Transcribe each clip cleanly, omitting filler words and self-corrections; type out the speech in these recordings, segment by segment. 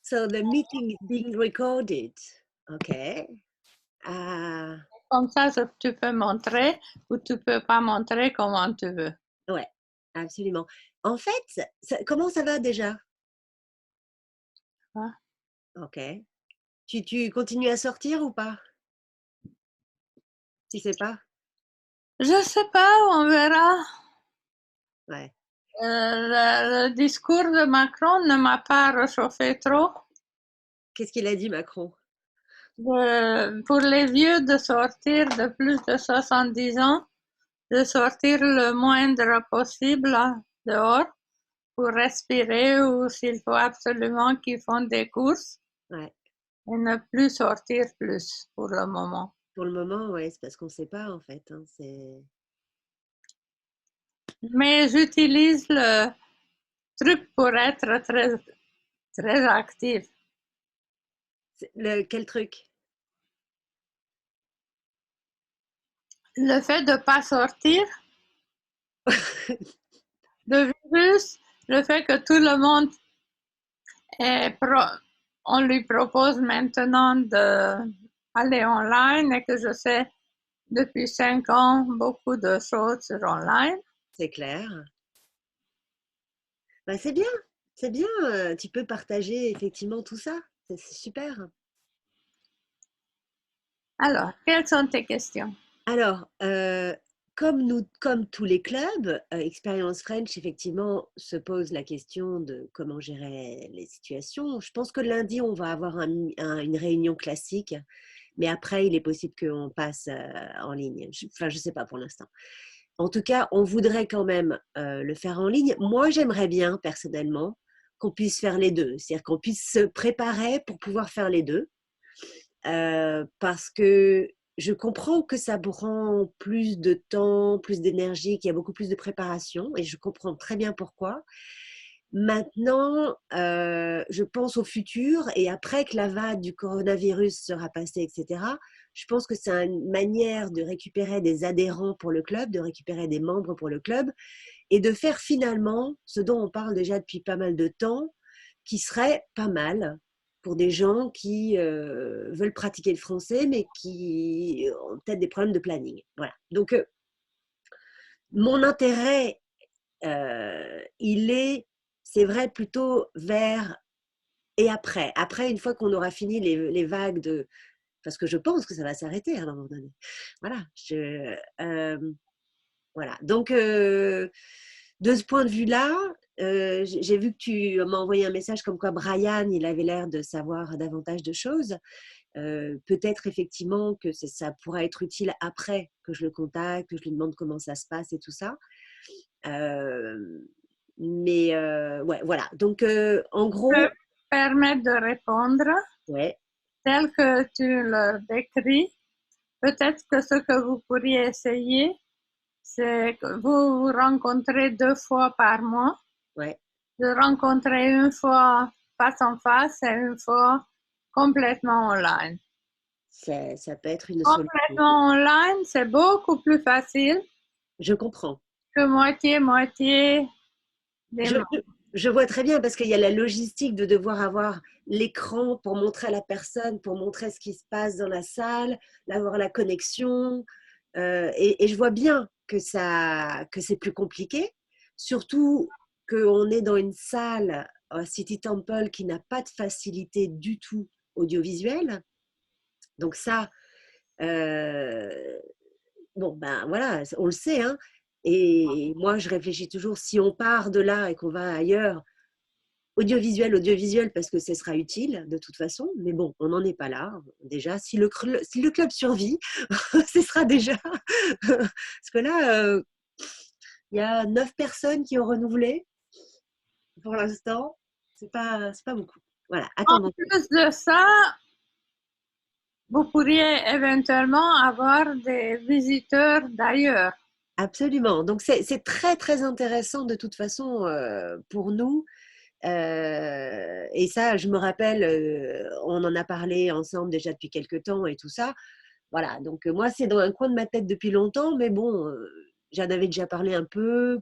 So the meeting is being recorded. OK. Comme ça, tu peux montrer ou tu peux pas montrer comment tu veux. Ouais, absolument. En fait, comment ça va déjà? Hein? OK. Tu continues à sortir ou pas? Tu sais pas? Je sais pas, on verra. Ouais. Le discours de Macron ne m'a pas réchauffé trop. Qu'est-ce qu'il a dit, Macron? Pour les vieux de sortir de plus de 70 ans, de sortir le moindre possible dehors pour respirer ou s'il faut absolument qu'ils font des courses Ouais. et ne plus sortir plus pour le moment. Pour le moment, ouais, c'est parce qu'on ne sait pas en fait. Hein, Mais j'utilise le truc pour être très, très active. Quel truc? Le fait de ne pas sortir, le virus, le fait que tout le monde on lui propose maintenant d'aller online et que je sais depuis 5 ans beaucoup de choses sur online. C'est clair. Bah, c'est bien, c'est bien. Tu peux partager effectivement tout ça. C'est super. Alors, quelles sont tes questions? Alors, comme tous les clubs, Expérience French, effectivement, se pose la question de comment gérer les situations. Je pense que lundi, on va avoir une réunion classique, mais après, il est possible qu'on passe en ligne. Enfin, je ne sais pas pour l'instant. En tout cas, on voudrait quand même le faire en ligne. Moi, j'aimerais bien, personnellement, qu'on puisse faire les deux. C'est-à-dire qu'on puisse se préparer pour pouvoir faire les deux. Parce que je comprends que ça prend plus de temps, plus d'énergie, qu'il y a beaucoup plus de préparation et je comprends très bien pourquoi. Maintenant, je pense au futur et après que la vague du coronavirus sera passée, etc., je pense que c'est une manière de récupérer des adhérents pour le club, de récupérer des membres pour le club et de faire finalement ce dont on parle déjà depuis pas mal de temps, qui serait pas mal pour des gens qui veulent pratiquer le français, mais qui ont peut-être des problèmes de planning. Voilà. Donc, mon intérêt, c'est vrai, plutôt vers et après. Après, une fois qu'on aura fini les vagues de... Parce que je pense que ça va s'arrêter à un moment donné. Voilà. Voilà. Donc, de ce point de vue-là, j'ai vu que tu m'as envoyé un message comme quoi Brian, il avait l'air de savoir davantage de choses. Peut-être effectivement que ça pourra être utile après que je le contacte, que je lui demande comment ça se passe et tout ça. Mais ouais, voilà. Donc, en Je peux gros, me permettre de répondre ouais, tel que tu le décris. Peut-être que ce que vous pourriez essayer, c'est que vous vous rencontrez 2 fois par mois, ouais, de rencontrer une fois face en face et une fois complètement online. ça peut être une solution. Complètement online, c'est beaucoup plus facile Je comprends. que moitié-moitié des Je, membres. je- je vois très bien parce qu'il y a la logistique de devoir avoir l'écran pour montrer à la personne, pour montrer ce qui se passe dans la salle, d'avoir la connexion. Et je vois bien que c'est plus compliqué, surtout qu'on est dans une salle, City Temple, qui n'a pas de facilité du tout audiovisuelle. Donc ça, euh, bon, ben voilà, on le sait, hein. Et moi, je réfléchis toujours, si on part de là et qu'on va ailleurs, audiovisuel, parce que ce sera utile de toute façon. Mais bon, on n'en est pas là. Déjà, si le club survit, ce sera déjà. Parce que là, il y a 9 personnes qui ont renouvelé pour l'instant. C'est pas beaucoup. Voilà, En attendons. plus de ça, vous pourriez éventuellement avoir des visiteurs d'ailleurs. Absolument. Donc, c'est très, très intéressant de toute façon pour nous. Et ça, je me rappelle, on en a parlé ensemble déjà depuis quelques temps et tout ça. Voilà, donc moi, c'est dans un coin de ma tête depuis longtemps, mais bon, j'en avais déjà parlé un peu.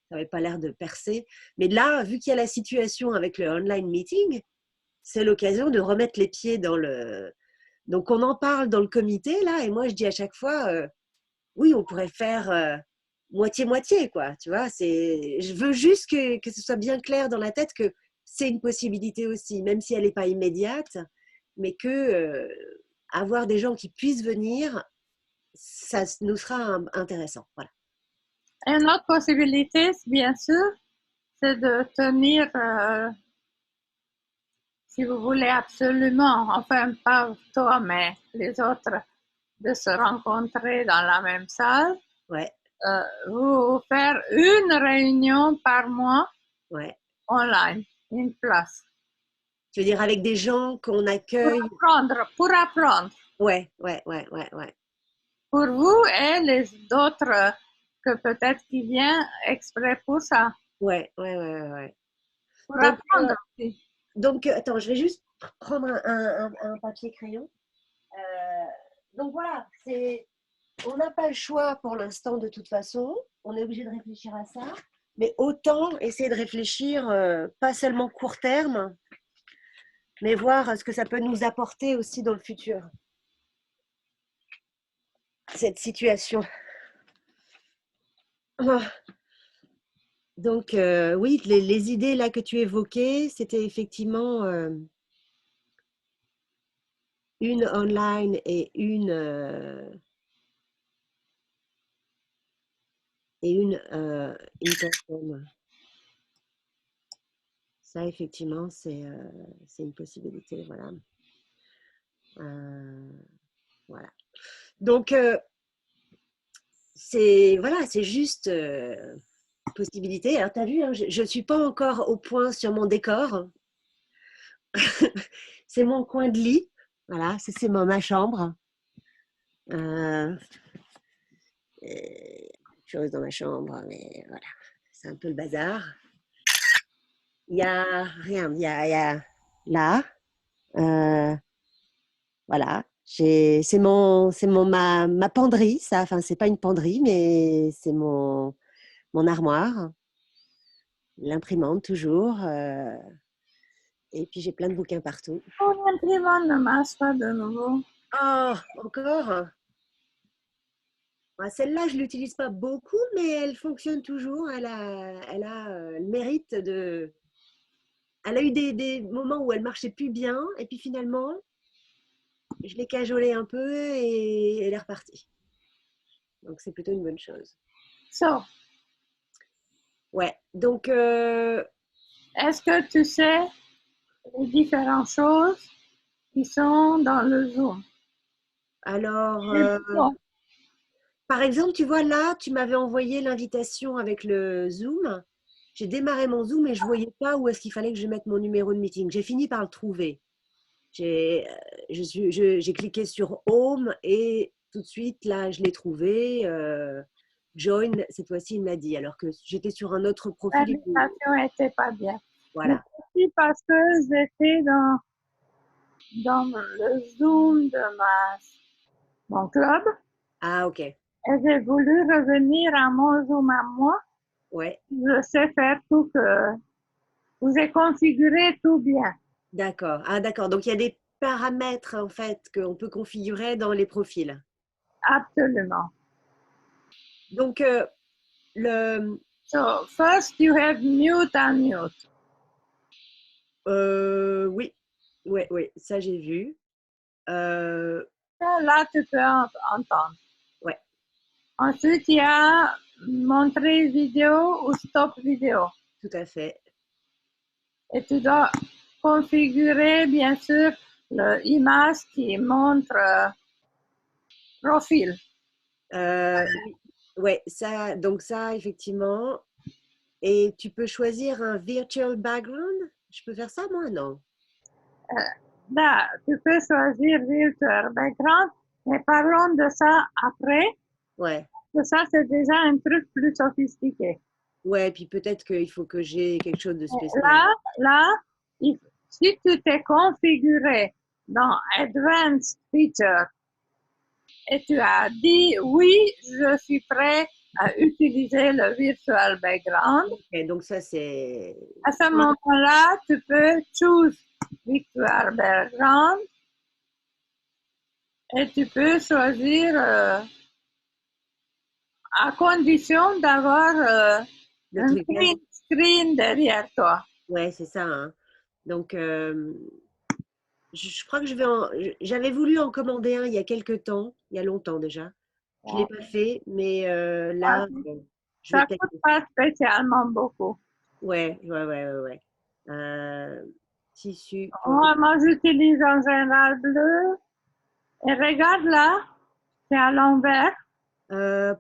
Ça n'avait pas l'air de percer. Mais là, vu qu'il y a la situation avec le online meeting, c'est l'occasion de remettre les pieds dans le… Donc, on en parle dans le comité, là, et moi, je dis à chaque fois, oui, on pourrait faire moitié-moitié, quoi. Tu vois, je veux juste que ce soit bien clair dans la tête que c'est une possibilité aussi, même si elle n'est pas immédiate, mais que avoir des gens qui puissent venir, ça nous sera intéressant. Voilà. Et une autre possibilité, bien sûr, c'est de tenir, si vous voulez absolument, enfin pas toi, mais les autres, de se rencontrer dans la même salle, Ouais, vous faire une réunion par mois ouais. online, une place. Tu veux dire avec des gens qu'on accueille? Pour apprendre. Ouais, ouais, ouais, ouais, ouais. Pour vous et les autres que peut-être qui viennent exprès pour ça. Ouais, ouais, ouais, ouais, ouais. Pour Donc, apprendre aussi. attends, je vais juste prendre un papier crayon. Donc voilà, on n'a pas le choix pour l'instant de toute façon. On est obligé de réfléchir à ça. Mais autant essayer de réfléchir, pas seulement court terme, mais voir ce que ça peut nous apporter aussi dans le futur. Cette situation. Ah. Donc oui, les idées là que tu évoquais, c'était effectivement une online et une in person. Ça, effectivement, c'est une possibilité. Voilà. Voilà. Donc, c'est juste possibilité. Alors, tu as vu, hein, je ne suis pas encore au point sur mon décor. C'est mon coin de lit. Voilà, c'est ma chambre. Chose dans ma chambre, mais voilà, c'est un peu le bazar. Il y a rien, il y a là, voilà, ma penderie, ça, enfin, c'est pas une penderie, mais c'est mon armoire, l'imprimante toujours, et puis j'ai plein de bouquins partout. Oh, l'imprimante ne marche pas de nouveau. Oh, encore? Celle-là, je ne l'utilise pas beaucoup, mais elle fonctionne toujours. Elle a le mérite de… Elle a eu des moments où elle marchait plus bien, et puis finalement, je l'ai cajolée un peu et elle est repartie. Donc c'est plutôt une bonne chose. So, Ouais, donc est-ce que tu sais les différentes choses qui sont dans le Zoom? alors, Bon, par exemple, tu vois là, tu m'avais envoyé l'invitation avec le Zoom. J'ai démarré mon Zoom et je ne voyais pas où est-ce qu'il fallait que je mette mon numéro de meeting. J'ai fini par le trouver. J'ai cliqué sur Home et tout de suite, là, je l'ai trouvé. Join, cette fois-ci, il m'a dit, alors que j'étais sur un autre profil. l'invitation n'était pas bien. Mais Voilà. aussi parce que j'étais dans le Zoom de mon club Ah, ok. et j'ai voulu revenir à mon Zoom à moi. Ouais, Je sais faire tout que vous avez configuré tout bien. d'accord. Ah, d'accord. Donc, il y a des paramètres, en fait, qu'on peut configurer dans les profils. Absolument. Donc, le, So first you have mute and mute. oui, ouais, ouais, ça, j'ai vu. Là, tu peux entendre. Ouais, Ensuite, il y a montrer vidéo ou stop vidéo. tout à fait. Et tu dois configurer, bien sûr, l'image qui montre profil. Oui, ouais, ça, donc ça, effectivement. Et tu peux choisir un virtual background? Je peux faire ça, moi? Non. Là, tu peux choisir virtual background, mais parlons de ça après. Ouais. Ça, c'est déjà un truc plus sophistiqué. Ouais, puis peut-être qu'il faut que j'ai quelque chose de spécial. Là, si tu t'es configuré dans Advanced Feature et tu as dit oui, je suis prêt à utiliser le virtual background. Ok, donc ça c'est... À ce moment-là, tu peux choose virtual background et tu peux choisir à condition d'avoir Le un truc là. green screen derrière toi. Ouais, c'est ça, hein. Donc, je crois que je vais en... J'avais voulu en commander un il y a quelques temps, il y a longtemps déjà. Je ne l'ai pas fait, mais là, je vais Ça peut-être... coûte pas spécialement beaucoup. Ouais, ouais, ouais, ouais, ouais. Tissu pour... Moi, j'utilise en général bleu. Et regarde là, c'est à l'envers.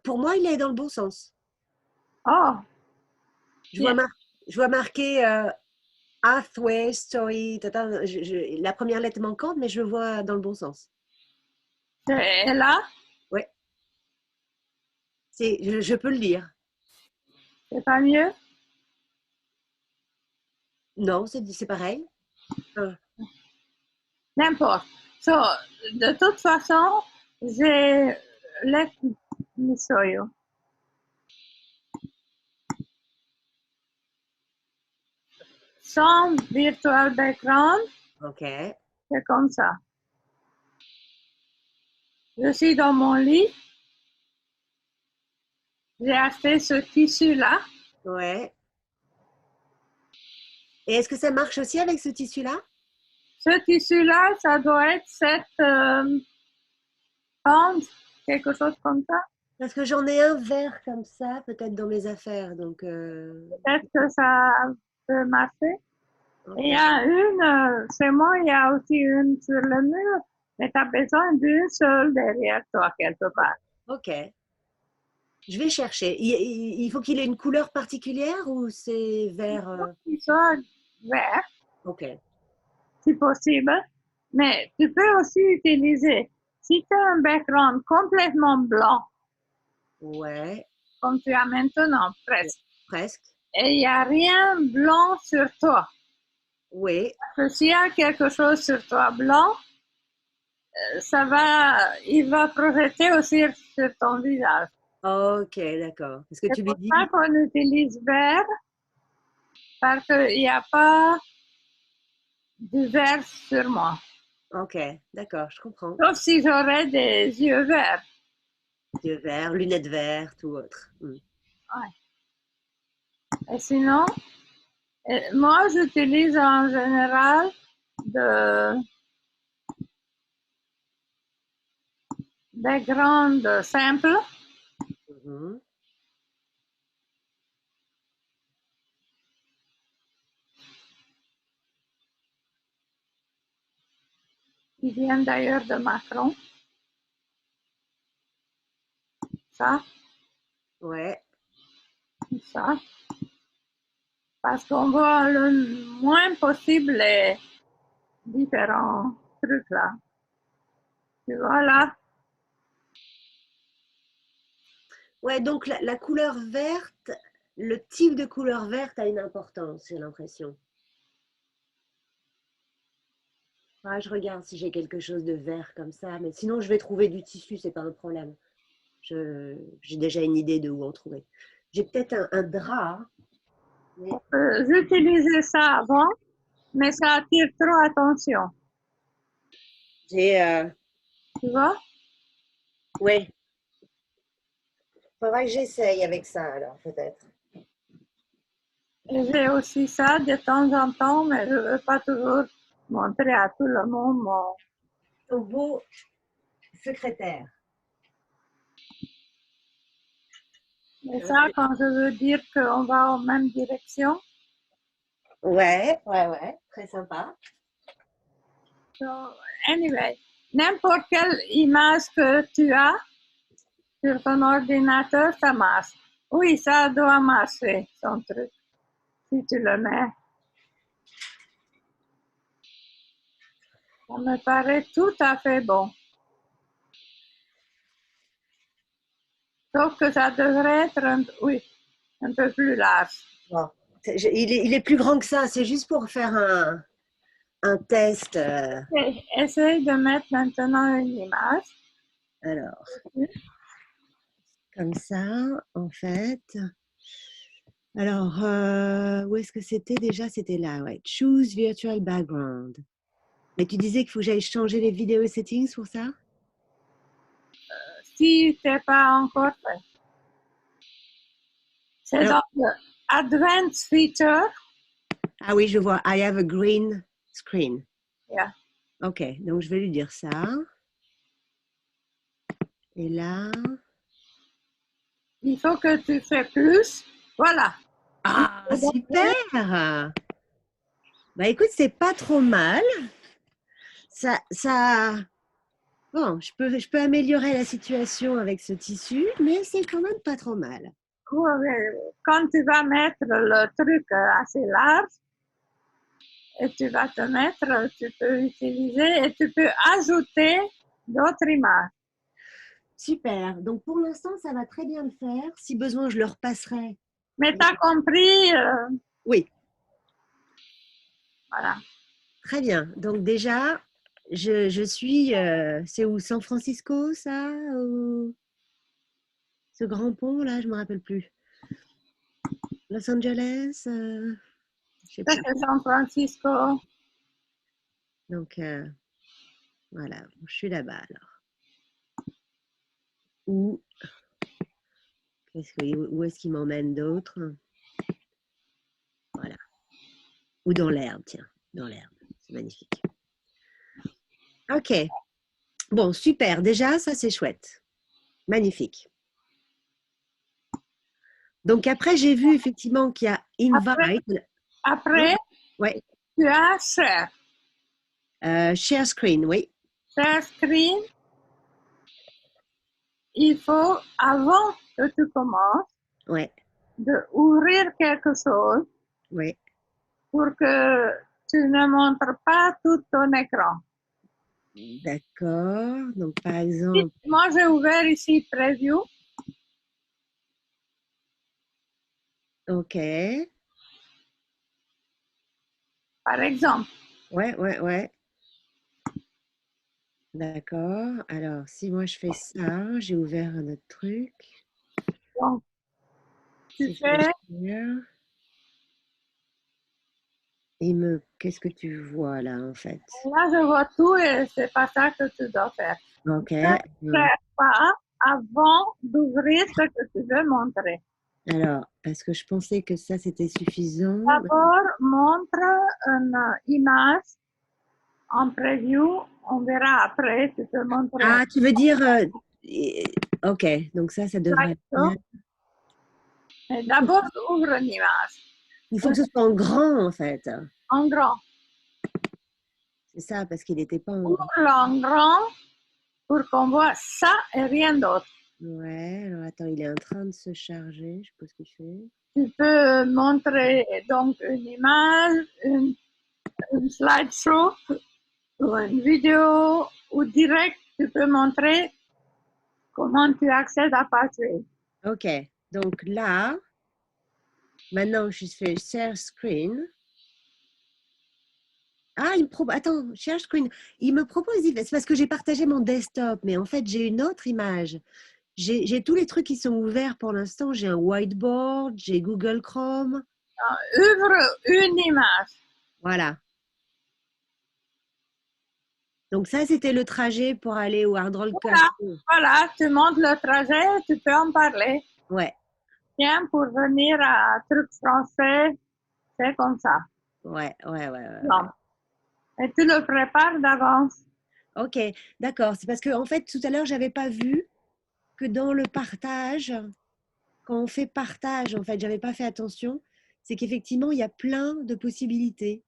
Pour moi, il est dans le bon sens. Oh, Je vois, bien. je vois marqué Hathaway Story. Tata, la première lettre manquante, mais je le vois dans le bon sens. C'est là, Ouais, je peux le lire. c'est pas mieux. Non, c'est pareil. Ah, N'importe. So, de toute façon, j'ai let me show you. Sans virtual background, ok. c'est comme ça. Je suis dans mon lit. J'ai acheté ce tissu-là. Ouais. Et est-ce que ça marche aussi avec ce tissu-là? Ce tissu-là, ça doit être 7 pounds, quelque chose comme ça. Parce que j'en ai un vert comme ça, peut-être dans mes affaires. Donc, Peut-être que ça peut marcher. Et il y ok. a une, chez moi, il y a aussi une sur le mur, mais tu as besoin d'une seule derrière toi, quelque part. Ok. Je vais chercher. Il faut qu'il ait une couleur particulière ou c'est vert Qu'il soit vert, Ok. si possible, mais tu peux aussi utiliser, si tu as un background complètement blanc, Ouais. comme tu as maintenant presque, Presque. et il n'y a rien blanc sur toi, Oui. parce que s'il y a quelque chose sur toi blanc, il va projeter aussi sur ton visage. Ok, d'accord. Parce que C'est tu lui pour ça dis. qu'on utilise vert, parce qu'il n'y a pas de vert sur moi. Ok, d'accord, je comprends. Sauf si j'aurais des yeux verts. Yeux verts, lunettes vertes ou autre. Ouais. Et sinon, moi, j'utilise en général de background simple Mhm. qui viennent d'ailleurs de Macron. Ça, Ouais. ça. Parce qu'on voit le moins possible les différents trucs là. Tu vois là, Ouais, donc la couleur verte, le type de couleur verte a une importance, j'ai l'impression. Ah, je regarde si j'ai quelque chose de vert comme ça, mais sinon je vais trouver du tissu, c'est pas un problème. J'ai déjà une idée de où en trouver. J'ai peut-être un drap, mais j'utilisais ça avant, mais ça attire trop attention. j'ai, Tu vois? ouais, faudra que j'essaye avec ça alors peut-être. Et j'ai aussi ça de temps en temps, mais je ne veux pas toujours montrer à tout le monde mon. Ton beau secrétaire. Et ça, quand je veux dire qu'on va en même direction. Ouais, ouais, ouais, très sympa. So, anyway, n'importe quelle image que tu as sur ton ordinateur, ça marche. Oui, ça doit marcher, son truc, si tu le mets. Ça me paraît tout à fait bon. Sauf que ça devrait être, oui, un peu plus large. Bon. Il est plus grand que ça, c'est juste pour faire un test. Essaye de mettre maintenant une image. Alors, comme ça, en fait. Alors, où est-ce que c'était déjà? C'était là, ouais. Choose virtual background. Mais tu disais qu'il faut que j'aille changer les vidéo settings pour ça? Si ce n'est pas encore fait. C'est Alors, dans le Advanced Feature. ah oui, je vois. I have a green screen. Yeah. Ok, donc je vais lui dire ça. Et là. Il faut que tu fais plus. Voilà. Ah, super! Bah écoute, c'est pas trop mal. Ça, bon, je peux améliorer la situation avec ce tissu, mais c'est quand même pas trop mal. Quand tu vas mettre le truc assez large, et tu vas te mettre, tu peux utiliser et tu peux ajouter d'autres images. Super. Donc pour l'instant, ça va très bien le faire. Si besoin, je le repasserai. Mais tu as compris, Oui, voilà. très bien. Donc déjà, je suis, c'est où? San Francisco, ça? Ou ce grand pont, là, je me rappelle plus. Los Angeles, je sais Ça, plus. c'est San Francisco. Donc voilà, je suis là-bas alors. Où où est-ce qu'il m'emmène d'autres? Voilà. Ou dans l'herbe, tiens, dans l'herbe. C'est magnifique. Ok. Bon, super. Déjà, ça, c'est chouette. Magnifique. Donc après, j'ai vu effectivement qu'il y a Après, invite. après Ouais. tu as share. Share screen, oui. Share screen, il faut, avant que tu commences, Ouais. d'ouvrir quelque chose Ouais. pour que tu ne montres pas tout ton écran. D'accord. Donc par exemple, Moi, j'ai ouvert ici Preview. ok. Par exemple. Ouais, ouais, ouais. D'accord. Alors, si moi je fais ça, j'ai ouvert un autre truc. Donc, tu Si je fais fais, share, qu'est-ce que tu vois là en fait? là, je vois tout et c'est pas ça que tu dois faire. Ok. Ne fais pas avant d'ouvrir ce que tu veux montrer. Alors, parce que je pensais que ça c'était suffisant. D'abord, montre une image en preview. On verra après, tu peux montrer un Ah, tu veux dire. Ok, donc ça devrait être bien. slideshow. Mais d'abord, ouvre une image. Il faut que ce soit en grand en fait. En grand. C'est ça, parce qu'il n'était pas en grand. Ouvre-le en grand pour qu'on voit ça et rien d'autre. Ouais, alors attends, il est en train de se charger. Je sais pas ce qu'il fait. Tu peux montrer donc une image, une slideshow ou une vidéo ou direct, tu peux montrer comment tu accèdes à Pathway. Ok, donc là, maintenant je fais share screen. Ah, attends, share screen. Il me propose, c'est parce que j'ai partagé mon desktop, mais en fait j'ai une autre image. J'ai tous les trucs qui sont ouverts pour l'instant. J'ai un whiteboard, j'ai Google Chrome. Ouvre une image. Voilà. Donc ça, c'était le trajet pour aller au Hard Rock Voilà, Café. voilà, tu montes le trajet, tu peux en parler. Ouais, Tiens, pour venir à truc français, c'est comme ça. ouais. Non. Et tu le prépares d'avance. Ok, d'accord. C'est parce que en fait, tout à l'heure, j'avais pas vu que dans le partage, quand on fait partage, en fait, j'avais pas fait attention. C'est qu'effectivement, il y a plein de possibilités.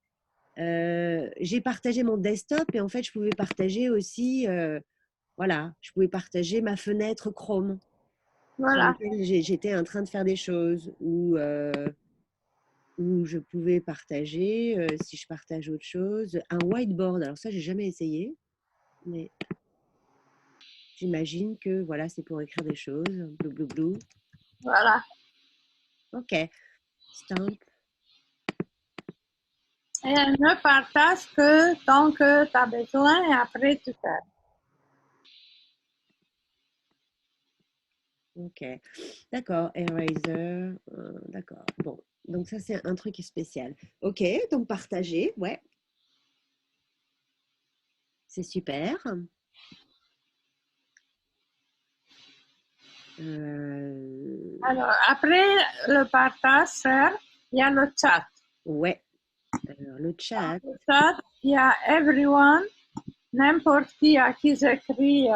J'ai partagé mon desktop et en fait, je pouvais partager aussi, voilà, je pouvais partager ma fenêtre Chrome sur Voilà. laquelle j'étais en train de faire des choses ou je pouvais partager, si je partage autre chose, un whiteboard. Alors ça, j'ai jamais essayé, mais j'imagine que voilà, c'est pour écrire des choses. Blou, blou, blou. Voilà. Ok, stamp. Et ne partage que tant que tu as besoin et après tu fais. Ok, d'accord, Eraser, d'accord. Bon, donc ça c'est un truc spécial. Ok, donc partager, ouais, c'est super. Alors, après le partage, sœur, il y a le chat. Ouais, alors le chat, Le chat, il y a everyone, n'importe qui à qui j'écris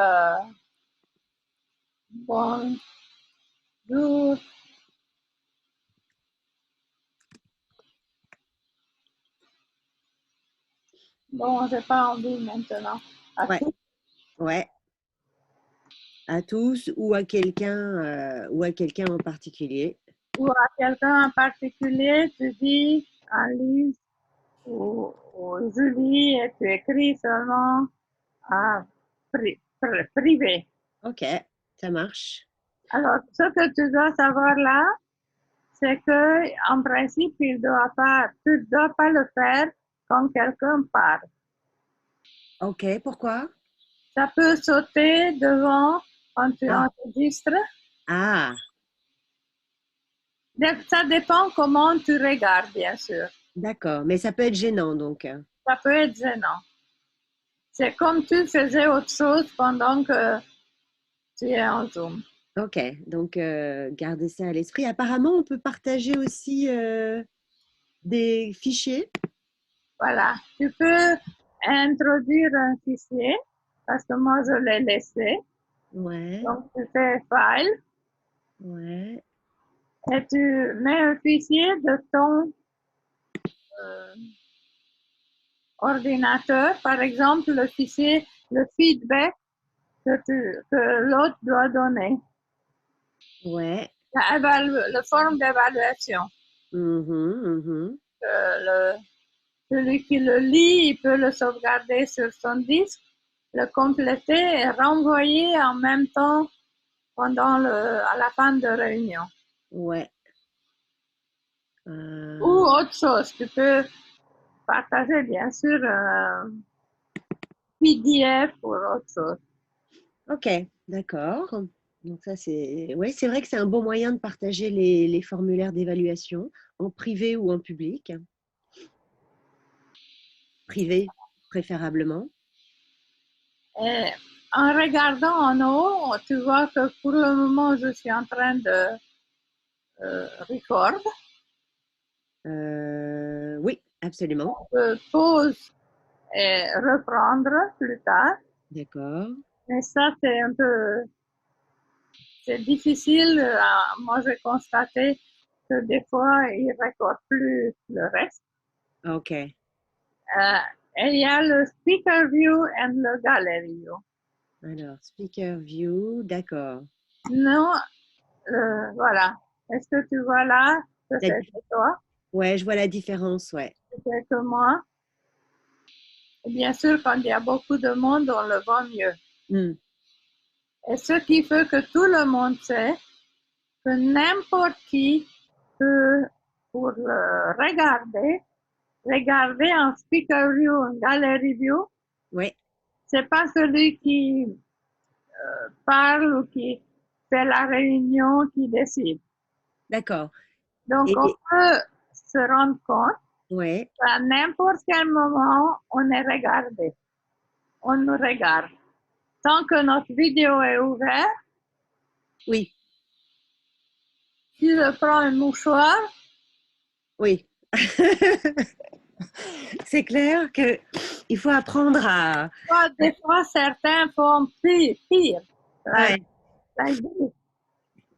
bonjour. Bon, j'ai pas envie maintenant. À ouais, tous ouais, à tous ou à quelqu'un en particulier. ou à quelqu'un en particulier, tu dis à Lise ou Julie et tu écris seulement à privé. Ok, ça marche. Alors, ce que tu dois savoir là, c'est que en principe, tu ne dois pas le faire quand quelqu'un parle. Ok, pourquoi? Ça peut sauter devant quand tu Ah, enregistres. ah, Ça dépend comment tu regardes, bien sûr. d'accord, mais ça peut être gênant donc. Ça peut être gênant. C'est comme tu faisais autre chose pendant que tu es en Zoom. Ok, donc gardez ça à l'esprit. Apparemment, on peut partager aussi des fichiers. Voilà. Tu peux introduire un fichier parce que moi, je l'ai laissé. Ouais, Donc, tu fais File ouais, et tu mets un fichier de ton euh, ordinateur. Par exemple, le fichier, le feedback que l'autre doit donner. ouais. Le forme d'évaluation. Mhm, mhm. Le, Celui qui le lit, il peut le sauvegarder sur son disque, le compléter et renvoyer en même temps à la fin de réunion. Ouais. Ou autre chose, tu peux partager bien sûr un PDF ou autre chose. Ok, d'accord. Donc ça, c'est ouais, c'est vrai que c'est un bon moyen de partager les formulaires d'évaluation en privé ou en public. Privé, préférablement. Et en regardant en haut, tu vois que pour le moment, je suis en train de record. Oui, absolument. Je pause et reprendre plus tard. D'accord. Mais ça, c'est difficile. Moi, j'ai constaté que des fois, il ne récolte plus le reste. Ok. Et il y a le speaker view et le gallery view. Alors, speaker view, d'accord. Non, voilà. Est-ce que tu vois là que La c'est dif- toi, Ouais, je vois la différence, ouais. que c'est que moi? Et bien sûr, quand il y a beaucoup de monde, on le voit mieux. Hmm. Et ce qui fait que tout le monde sait que n'importe qui peut, pour le regarder en speaker view, en gallery view, Ouais, c'est pas celui qui parle ou qui fait la réunion qui décide. d'accord. Donc, on Et peut se rendre compte ouais, qu'à n'importe quel moment, on est regardé. On nous regarde. Tant que notre vidéo est ouverte, oui, si je prends un mouchoir, oui. C'est clair que il faut apprendre à. des fois certains font pire. Like, Ouais, like this.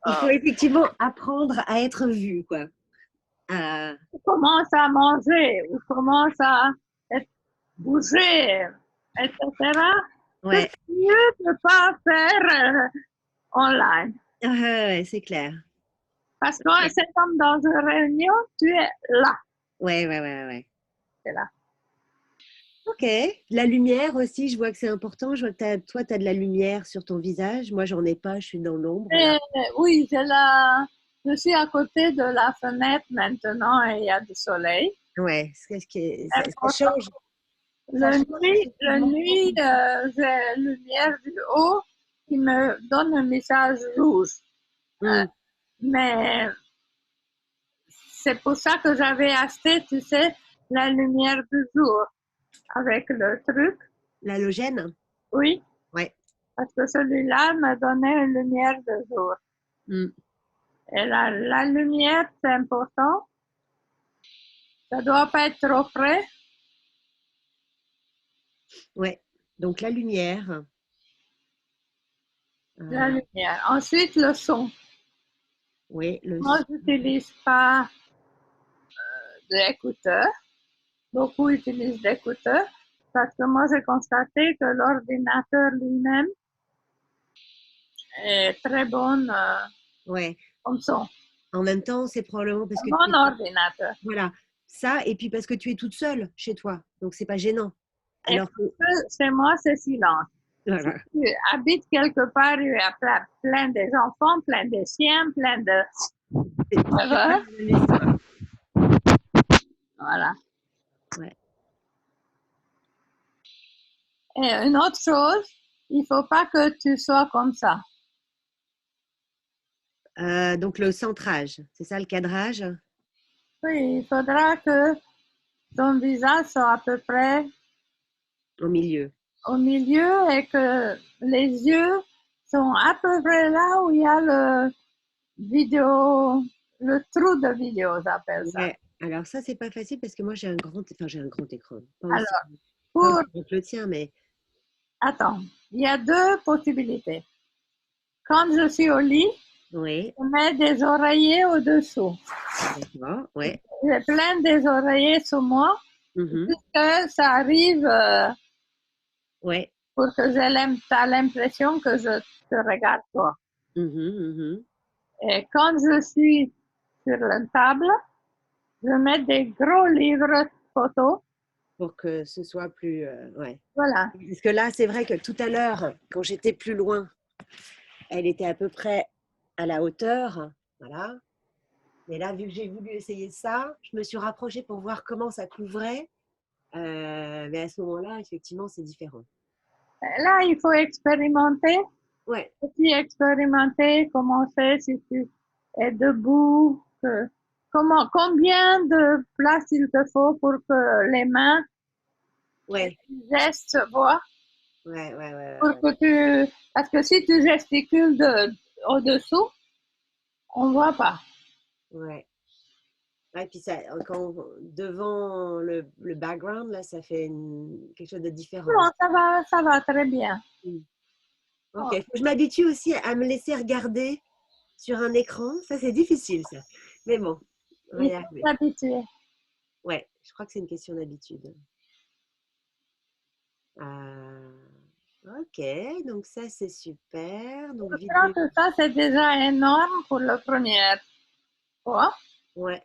il faut effectivement apprendre à être vu, quoi. À- Commence à manger ou commence à bouger, etc. C'est Ouais, mieux de ne pas faire online. ah, ouais, c'est clair. Parce que c'est comme dans une réunion, tu es là. Ouais, ouais, ouais, ouais. Tu es là. Ok. La lumière aussi, je vois que c'est important. Je vois que toi, tu as de la lumière sur ton visage. Moi, j'en ai pas. Je suis dans l'ombre là. Et, oui, je suis à côté de la fenêtre maintenant et il y a du soleil. Ouais, ça Pourtant, change. Ça change le effectivement. nuit, j'ai lumière du haut qui me donne un message rouge. Mmh. Mais c'est pour ça que j'avais acheté, tu sais, la lumière du jour avec le truc. L'halogène? Oui, Ouais. parce que celui-là me donnait une lumière de jour. Mmh. Et la lumière, c'est important. Ça doit pas être trop près. Ouais. Donc la lumière. La Euh, lumière. Ensuite, le son. oui, le Moi, son. j'utilise pas d'écouteurs. Beaucoup utilisent d'écouteurs parce que moi, j'ai constaté que l'ordinateur lui-même est très bon Ouais. comme son. En même temps, c'est probablement parce Un que tu bon es ordinateur. voilà, ça et puis parce que tu es toute seule chez toi, donc c'est pas gênant. Et Alors que chez moi, c'est silence. Si voilà, tu habites quelque part, il y a plein des enfants, plein de chiens, plein de... c'est pas la même histoire. Voilà. Ouais. Et une autre chose, il faut pas que tu sois comme ça. Donc le centrage, c'est ça le cadrage? Oui, il faudra que ton visage soit à peu près Au milieu. au milieu et que les yeux sont à peu près là où il y a le vidéo, le trou de vidéo, j'appelle ça. Ouais. Alors ça, c'est pas facile parce que moi j'ai un grand écran. Alors, Pas pour, aussi grand que le tien, mais attends, il y a deux possibilités. Quand je suis au lit, oui, je mets des oreillers au-dessous. d'accord, ouais. J'ai plein des oreillers sur moi Mhm. jusqu'à ça arrive Ouais. pour que t'as l'impression que je te regarde toi. Mhm, mhm. Et quand je suis sur la table, je mets des gros livres photos. Pour que ce soit plus ouais. Voilà. Parce que là, c'est vrai que tout à l'heure, quand j'étais plus loin, elle était à peu près à la hauteur, voilà. Mais là, vu que j'ai voulu essayer ça, je me suis rapprochée pour voir comment ça couvrait. Mais à ce moment-là, effectivement, c'est différent. Là, il faut expérimenter. Ouais, Aussi expérimenter comment c'est si tu es debout, combien de place il te faut pour que les mains et ouais, les gestes se voient, pour ouais. que parce que si tu gesticules au-dessous, on voit pas. Ouais. Ouais, puis ça, quand, devant le background, là, ça fait quelque chose de différent. Non, ça va très bien. Mm. Ok, Oh, faut que je m'habitue aussi à me laisser regarder sur un écran. Ça, c'est difficile, ça. Mais bon, on va il y faut arriver. s'habituer. Ouais, je crois que c'est une question d'habitude. Euh, ok, donc ça, c'est super. Donc, Je crois vidéo. que ça, c'est déjà énorme pour la première fois. Ouais.